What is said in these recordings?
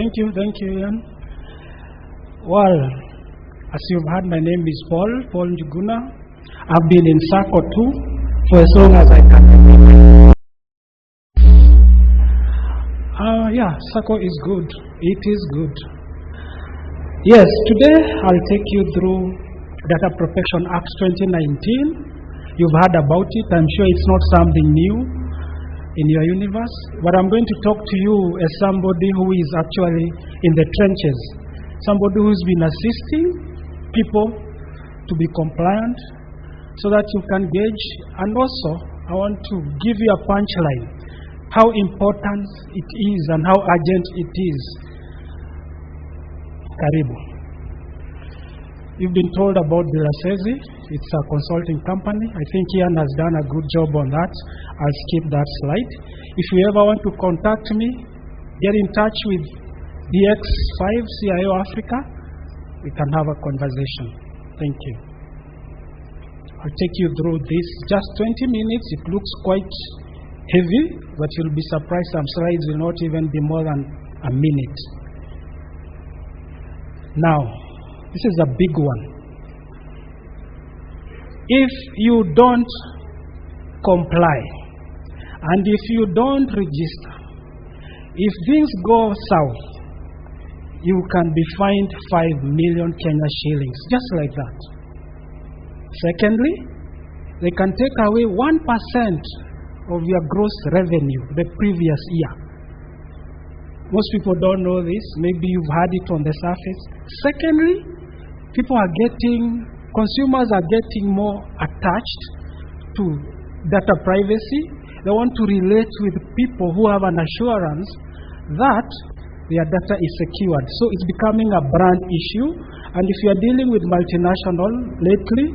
Thank you, Ian. Well, as you've heard, my name is Paul Njuguna. I've been in SACCO too for as long as I can remember. SACCO is good. It is good. Yes, today I'll take you through Data Protection Act 2019. You've heard about it. I'm sure it's not something new in your universe, but I'm going to talk to you as somebody who is actually in the trenches, somebody who's been assisting people to be compliant so that you can gauge. And also, I want to give you a punchline, how important it is and how urgent it is. Karibu. You've been told about Bilasezi. It's a consulting company. I think Ian has done a good job on that. I'll skip that slide. If you ever want to contact me, get in touch with DX5 CIO Africa. We can have a conversation. Thank you. I'll take you through this. Just 20 minutes. It looks quite heavy, but you'll be surprised some slides will not even be more than a minute. Now, this is a big one. If you don't comply, and if you don't register, if things go south, you can be fined 5 million Kenya shillings, just like that. Secondly, they can take away 1% of your gross revenue the previous year. Most people don't know this. Maybe you've heard it on the surface. Secondly, consumers are getting more attached to data privacy. They want to relate with people who have an assurance that their data is secured. So it's becoming a brand issue. And if you are dealing with multinational lately,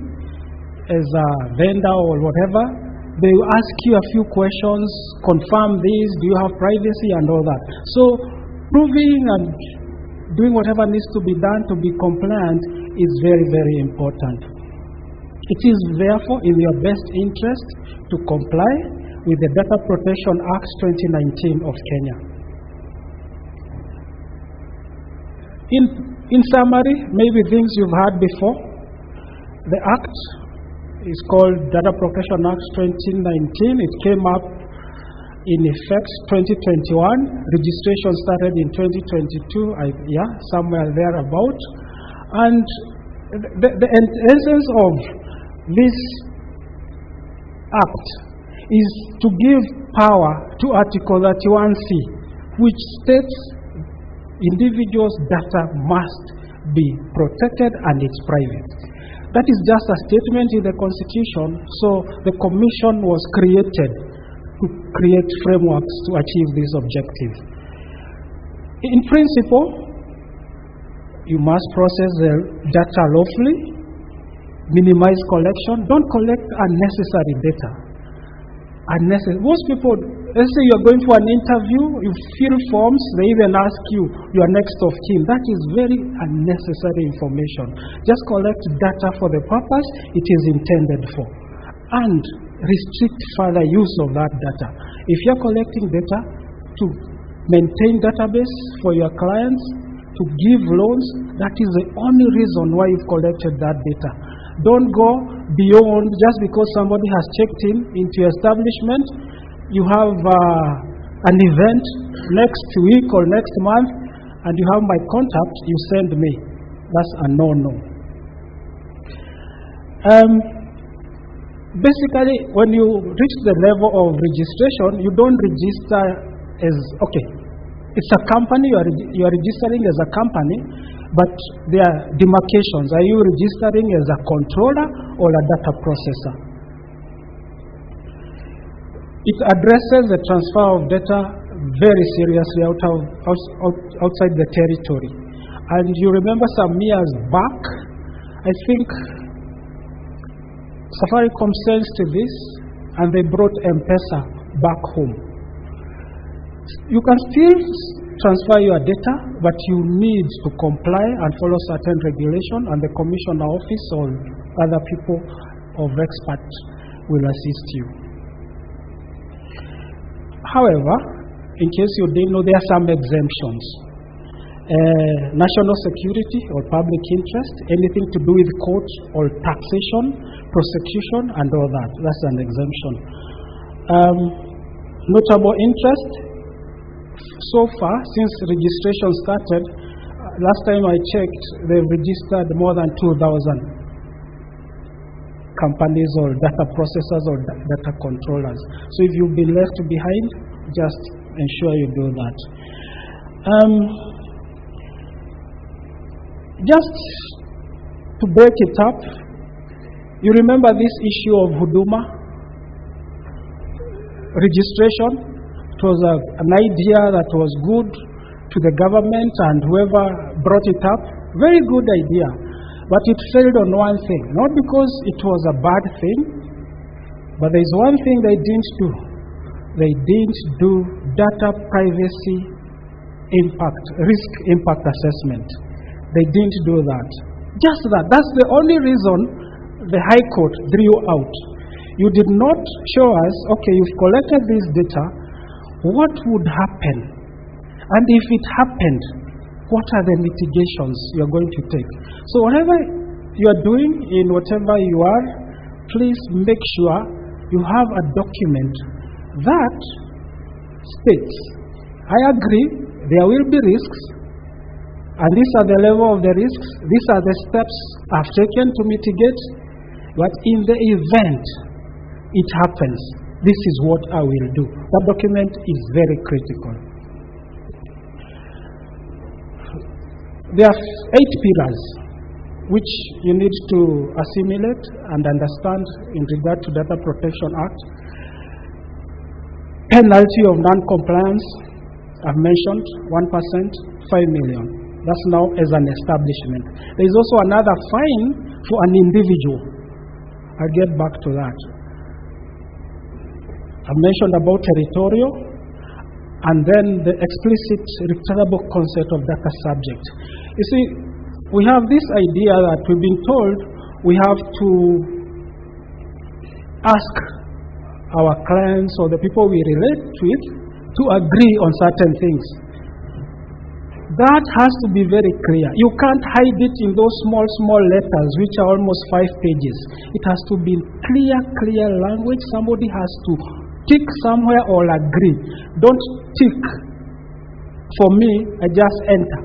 as a vendor or whatever, they will ask you a few questions, confirm this, do you have privacy and all that. So proving and doing whatever needs to be done to be compliant is very, very important. It is therefore in your best interest to comply with the Data Protection Act 2019 of Kenya. In summary, maybe things you've heard before, the Act is called Data Protection Act 2019. It came up in effect 2021. Registration started in 2022, somewhere thereabout. And the essence of this act is to give power to Article 31C, which states individuals' data must be protected and it's private. That is just a statement in the Constitution, so the Commission was created to create frameworks to achieve this objective. In principle, you must process the data lawfully, minimize collection, don't collect unnecessary data. Most people, let's say you're going for an interview, you fill forms, they even ask you your next of kin. That is very unnecessary information. Just collect data for the purpose it is intended for, and restrict further use of that data. If you're collecting data to maintain database for your clients, to give loans, that is the only reason why you've collected that data. Don't go beyond just because somebody has checked in into your establishment. You have an event next week or next month, and you have my contact, you send me. That's a no-no. Basically, when you reach the level of registration, you don't register as, it's a company, you are registering as a company, but there are demarcations. Are you registering as a controller or a data processor? It addresses the transfer of data very seriously outside the territory. And you remember some years back, I think Safaricom sensed this and they brought M-Pesa back home. You can still transfer your data, but you need to comply and follow certain regulation, and the Commissioner Office or other people of expert will assist you. However, in case you didn't know, there are some exemptions. national security or public interest, anything to do with court or taxation, prosecution, and all that. That's an exemption. Notable interest, so far, since registration started, last time I checked, they've registered more than 2,000 companies or data processors or data controllers. So if you've been left behind, just ensure you do that. Just to break it up, you remember this issue of Huduma registration? It was an idea that was good to the government and whoever brought it up. Very good idea. But it failed on one thing. Not because it was a bad thing, but there is one thing they didn't do. They didn't do data privacy risk impact assessment. They didn't do that. Just that. That's the only reason the High Court drew out. You did not show us, okay, you've collected this data, what would happen? And if it happened, what are the mitigations you're going to take? So whatever you are doing in whatever you are, please make sure you have a document that states, I agree, there will be risks, and these are the level of the risks, these are the steps I've taken to mitigate, but in the event it happens, this is what I will do. That document is very critical. There are 8 pillars which you need to assimilate and understand in regard to Data Protection Act. Penalty of non-compliance, I've mentioned, 1%, 5 million. That's now as an establishment. There is also another fine for an individual. I'll get back to that. I've mentioned about territorial, and then the explicit returnable concept of data subject. You see, we have this idea that we've been told we have to ask our clients or the people we relate with to agree on certain things. That has to be very clear. You can't hide it in those small letters which are almost 5 pages. It has to be in clear language. Somebody has to tick somewhere or agree. Don't tick. For me, I just enter.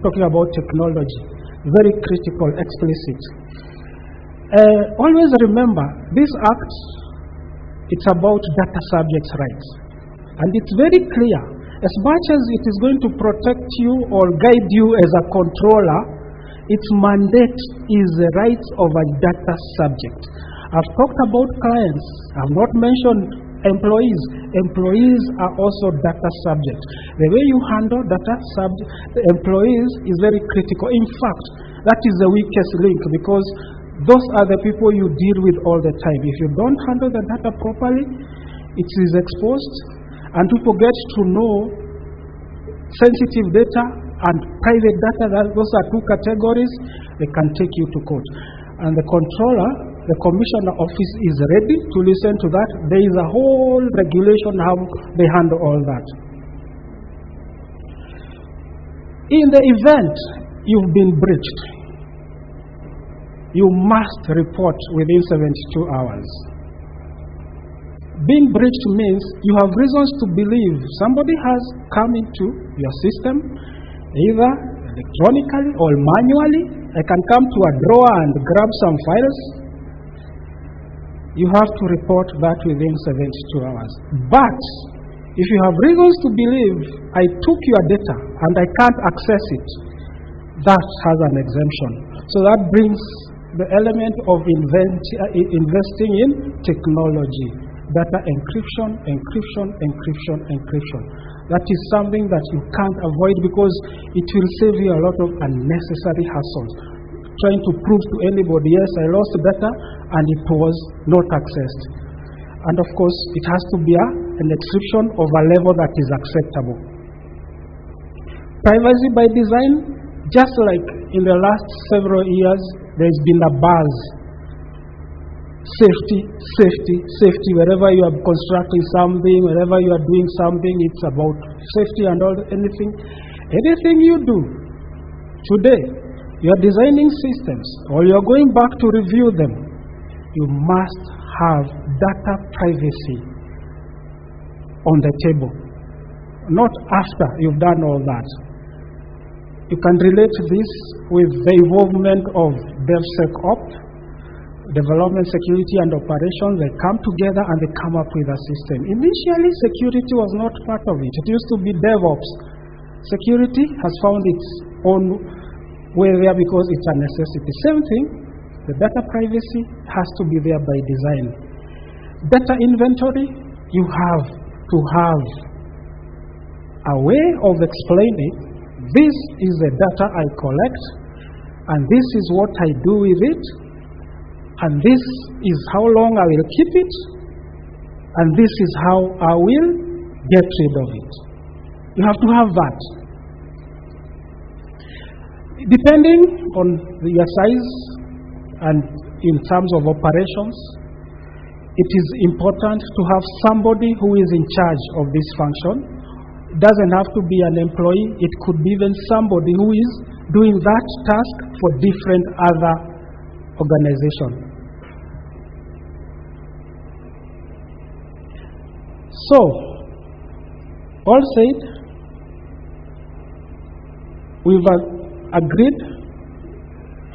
Talking about technology. Very critical, explicit. Always remember, this act, it's about data subjects' rights. And it's very clear. As much as it is going to protect you or guide you as a controller, its mandate is the rights of a data subject. I've talked about clients. I've not mentioned employees. Employees are also data subjects. The way you handle data subject, the employees is very critical. In fact, that is the weakest link because those are the people you deal with all the time. If you don't handle the data properly, it is exposed, and people get to know sensitive data and private data. Those are 2 categories. They can take you to court. And the controller, the commissioner office is ready to listen to that. There is a whole regulation how they handle all that. In the event you've been breached, you must report within 72 hours. Being breached means you have reasons to believe somebody has come into your system, either electronically or manually. I can come to a drawer and grab some files. You have to report that within 72 hours. But if you have reasons to believe I took your data and I can't access it, that has an exemption. So that brings the element of investing in technology. Data encryption. That is something that you can't avoid because it will save you a lot of unnecessary hassles. Trying to prove to anybody, yes, I lost data and it was not accessed. And of course, it has to be an exception of a level that is acceptable. Privacy by design, just like in the last several years, there's been a buzz. Safety. Wherever you are constructing something, wherever you are doing something, it's about safety and anything. Anything you do today, you are designing systems or you are going back to review them, you must have data privacy on the table, not after you've done all that. You can relate this with the involvement of DevSecOps, development, security, and operations. They come together and they come up with a system. Initially, security was not part of it. It used to be DevOps. Security has found its own way there because it's a necessity. Same thing, the data privacy has to be there by design. Data inventory, you have to have a way of explaining, this is the data I collect, and this is what I do with it, and this is how long I will keep it, and this is how I will get rid of it. You have to have that. Depending on your size and in terms of operations, it is important to have somebody who is in charge of this function. It doesn't have to be an employee. It could be even somebody who is doing that task for different other organizations. So, all said, we've agreed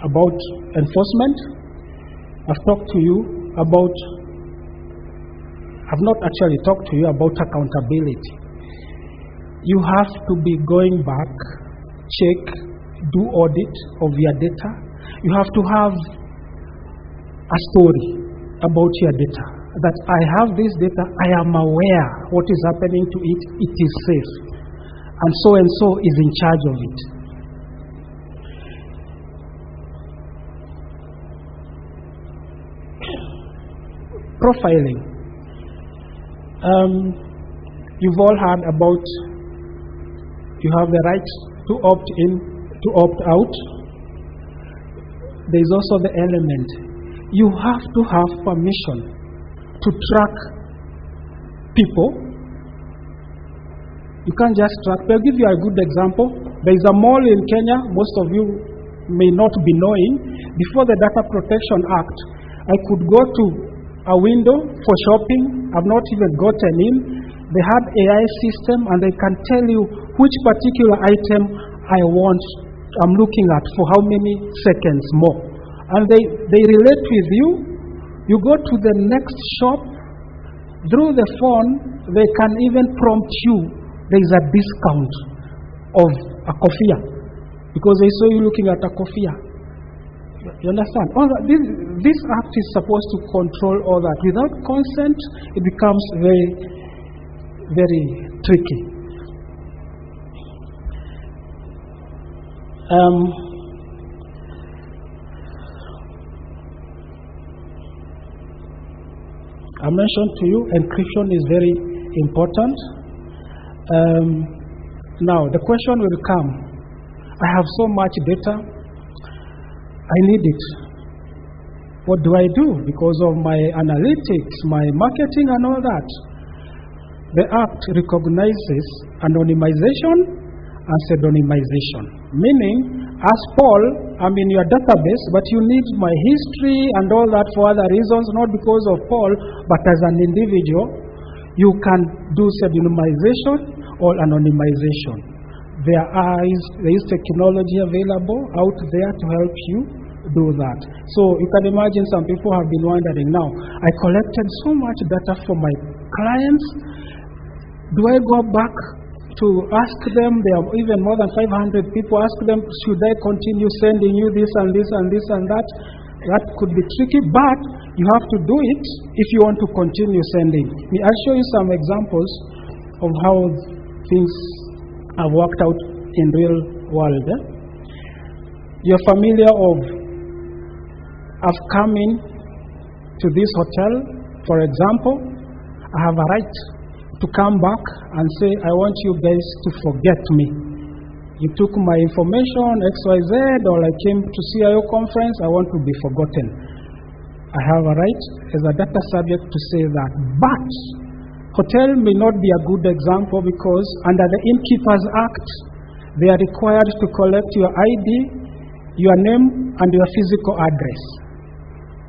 about enforcement. I've talked to you about, I've not actually talked to you about accountability. You have to be going back, check, do audit of your data. You have to have a story about your data. That I have this data, I am aware what is happening to it, it is safe. And so is in charge of it. Profiling. You've all heard about you have the right to opt in, to opt out. There is also the element. You have to have permission to track people. You can't just track. I'll give you a good example. There is a mall in Kenya, most of you may not be knowing. Before the Data Protection Act, I could go to a window for shopping. I've not even gotten in. They had AI system and they can tell you which particular item I'm looking at for how many seconds more. And they relate with you. You go to the next shop, through the phone, they can even prompt you. There is a discount of a kofia because they saw you looking at a kofia. You understand? All that, this act is supposed to control all that. Without consent, it becomes very, very tricky. I mentioned to you encryption is very important. Now the question will come, I have so much data, I need it. What do I do? Because of my analytics, my marketing and all that. The Act recognizes anonymization and pseudonymization. Meaning, as Paul, I'm in your database, but you need my history and all that for other reasons, not because of Paul, but as an individual, you can do pseudonymization or anonymization. There is technology available out there to help you do that. So you can imagine some people have been wondering now, I collected so much data from my clients. Do I go back to ask them? There are even more than 500 people. Ask them, should I continue sending you this and this and this and that? That could be tricky, but you have to do it if you want to continue sending. I'll show you some examples of how things have worked out in real world. You're familiar of, I've come in to this hotel, for example, I have a right to come back and say, I want you guys to forget me. You took my information, XYZ, or I came to CIO conference, I want to be forgotten. I have a right as a data subject to say that. But hotel may not be a good example because under the Innkeepers Act, they are required to collect your ID, your name, and your physical address.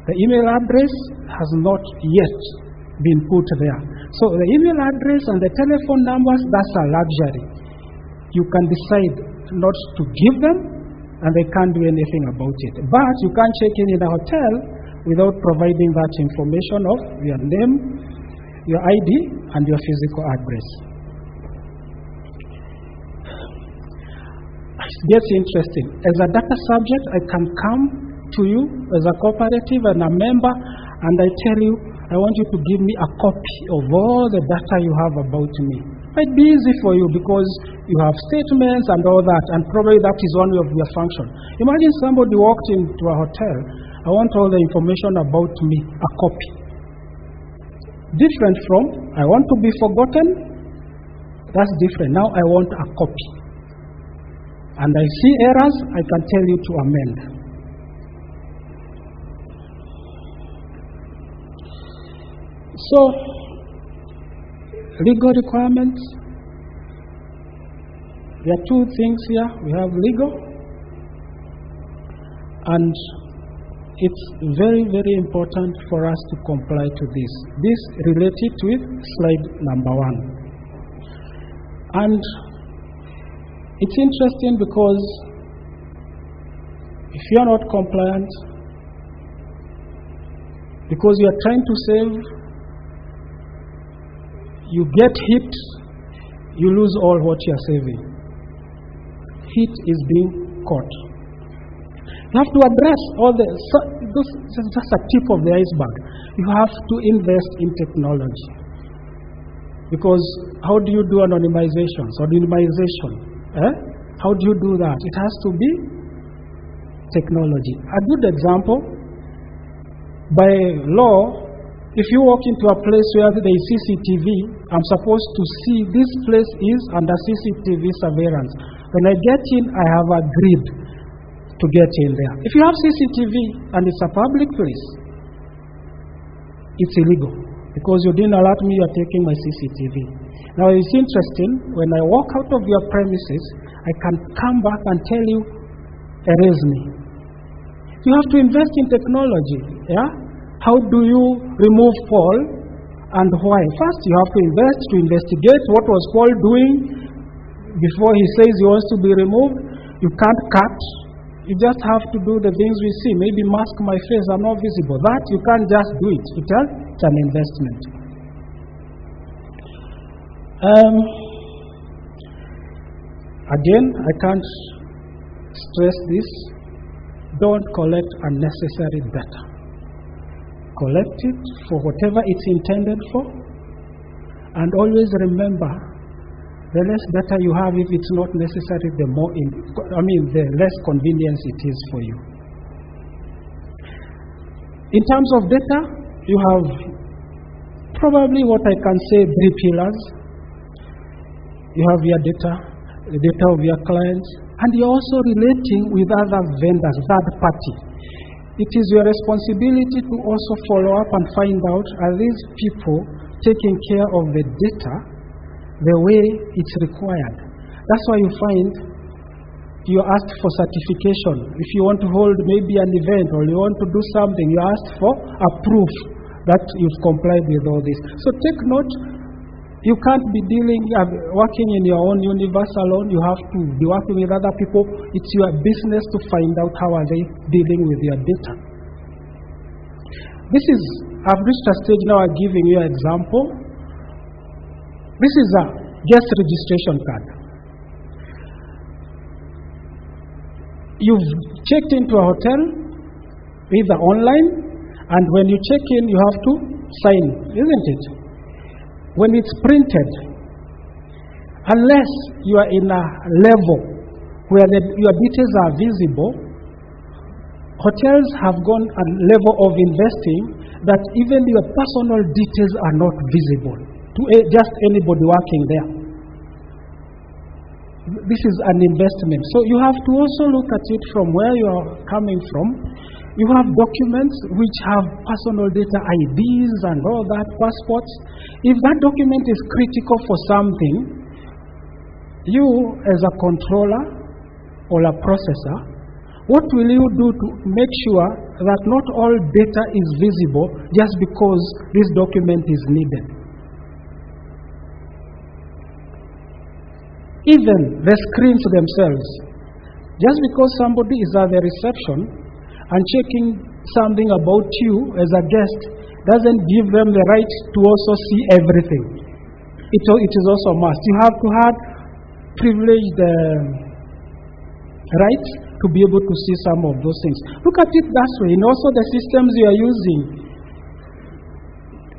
The email address has not yet been put there. So the email address and the telephone numbers, that's a luxury. You can decide not to give them, and they can't do anything about it. But you can check in a hotel without providing that information of your name, your ID, and your physical address. It gets interesting. As a data subject, I can come to you as a cooperative and a member, and I tell you, I want you to give me a copy of all the data you have about me. It might be easy for you because you have statements and all that, and probably that is one of your functions. Imagine somebody walked into a hotel. I want all the information about me, a copy. Different from, I want to be forgotten. That's different. Now I want a copy. And I see errors, I can tell you to amend. So, legal requirements. There are two things here. We have legal, and it's very, very important for us to comply to this. This related with slide number 1. And it's interesting because if you are not compliant, because you are trying to save, you get hit, you lose all what you are saving. Hit is being caught. You have to address all this is just a tip of the iceberg. You have to invest in technology. Because how do you do anonymization? How do you do that? It has to be technology. A good example, by law, if you walk into a place where there is CCTV, I'm supposed to see this place is under CCTV surveillance. When I get in, I have agreed to get in there. If you have CCTV and it's a public place, it's illegal because you didn't alert me you're taking my CCTV. Now it's interesting, when I walk out of your premises, I can come back and tell you, erase me. You have to invest in technology. Yeah? How do you remove Paul and why? First, you have to investigate what was Paul doing before he says he wants to be removed. You can't cut. You just have to do the things we see. Maybe mask my face, I'm not visible. That, you can't just do it. It's an investment. Again, I can't stress this. Don't collect unnecessary data. Collect it for whatever it's intended for. And always remember, the less data you have, if it's not necessary, the less convenience it is for you. In terms of data, you have probably what I can say 3 pillars. You have your data, the data of your clients, and you're also relating with other vendors, third party. It is your responsibility to also follow up and find out, are these people taking care of the data the way it's required? That's why you find you asked for certification. If you want to hold maybe an event or you want to do something, you asked for a proof that you've complied with all this. So take note, you can't be working in your own universe alone. You have to be working with other people. It's your business to find out how are they dealing with your data. I've reached a stage now of giving you an example. This is a guest registration card. You've checked into a hotel, either online, and when you check in, you have to sign, isn't it? When it's printed, unless you are in a level where your details are visible, hotels have gone a level of investing that even your personal details are not visible to just anybody working there. This is an investment. So you have to also look at it from where you are coming from. You have documents which have personal data, IDs and all that, passports. If that document is critical for something, you as a controller or a processor, what will you do to make sure that not all data is visible just because this document is needed? Even the screens themselves, just because somebody is at the reception and checking something about you as a guest doesn't give them the right to also see everything. It is also a must. You have to have privileged rights to be able to see some of those things. Look at it that way. And also the systems you are using.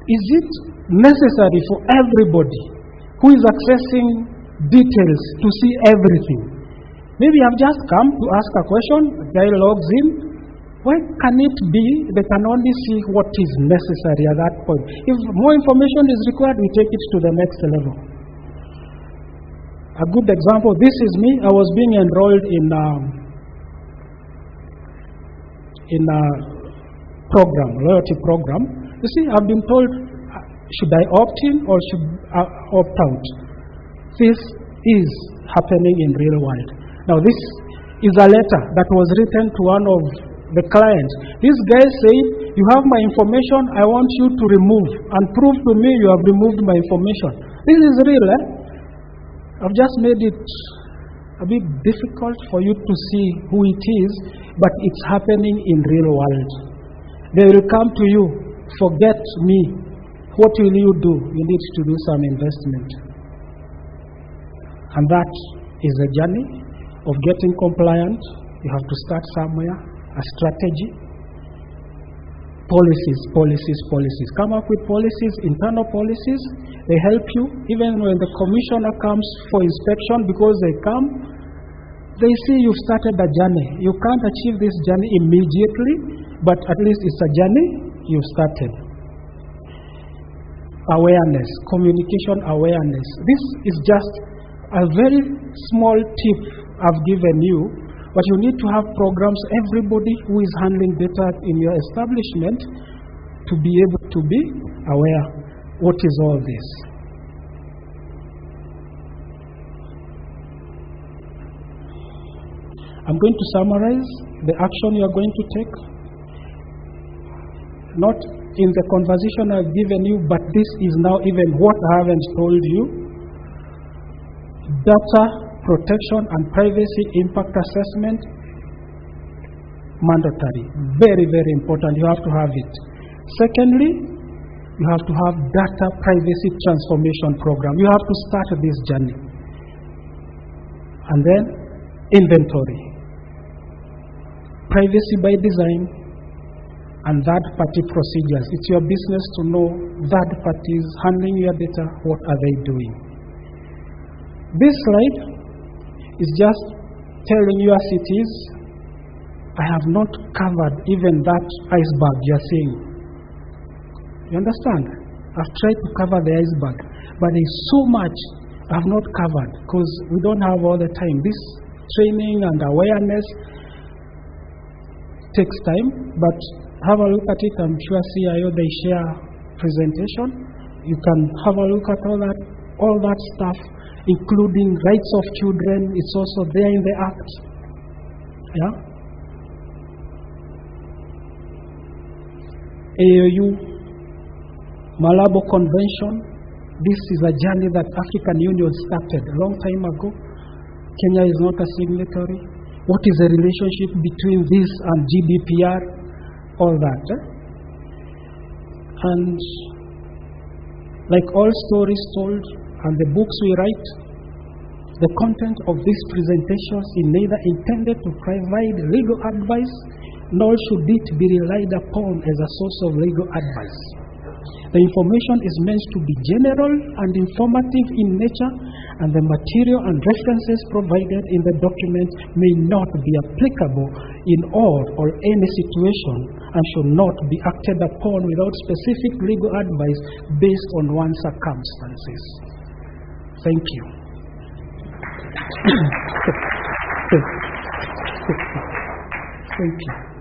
Is it necessary for everybody who is accessing details to see everything? Maybe I've just come to ask a question, the guy logs in. Why can it be they can only see what is necessary at that point? If more information is required, we take it to the next level. A good example, this is me. I was being enrolled in a program, loyalty program. You see, I've been told, should I opt in or should I opt out? This is happening in real world. Now, this is a letter that was written to one of the clients. This guy said, you have my information, I want you to remove and prove to me you have removed my information. This is real, I've just made it a bit difficult for you to see who it is, but it's happening in real world. They will come to you, forget me. What will you do? You need to do some investment. And that is a journey of getting compliant. You have to start somewhere, a strategy. Policies. Come up with policies, internal policies. They help you. Even when the commissioner comes for inspection, because they come, they see you've started a journey. You can't achieve this journey immediately, but at least it's a journey you've started. Awareness, communication awareness. This is just a very small tip I've given you, but you need to have programs, everybody who is handling data in your establishment, to be able to be aware what is all this. I'm going to summarize the action you are going to take. Not in the conversation I've given you, but this is now even what I haven't told you. Data protection and privacy impact assessment, mandatory. Very, very important. You have to have it. Secondly, you have to have data privacy transformation program. You have to start this journey. And then inventory. Privacy by design and third-party procedures. It's your business to know third parties handling your data. What are they doing? This slide is just telling you as it is. I have not covered even that iceberg you're seeing. You understand? I've tried to cover the iceberg, but there's so much I've not covered because we don't have all the time. This training and awareness takes time, but have a look at it. I'm sure CIO, they share presentation. You can have a look at all that stuff, including rights of children. It's also there in the Act. Yeah? AAU, Malabo Convention. This is a journey that African Union started a long time ago. Kenya is not a signatory. What is the relationship between this and GDPR? All that. And like all stories told and the books we write, the content of these presentations is neither intended to provide legal advice, nor should it be relied upon as a source of legal advice. The information is meant to be general and informative in nature, and the material and references provided in the document may not be applicable in all or any situation and should not be acted upon without specific legal advice based on one's circumstances. Thank you. Thank you.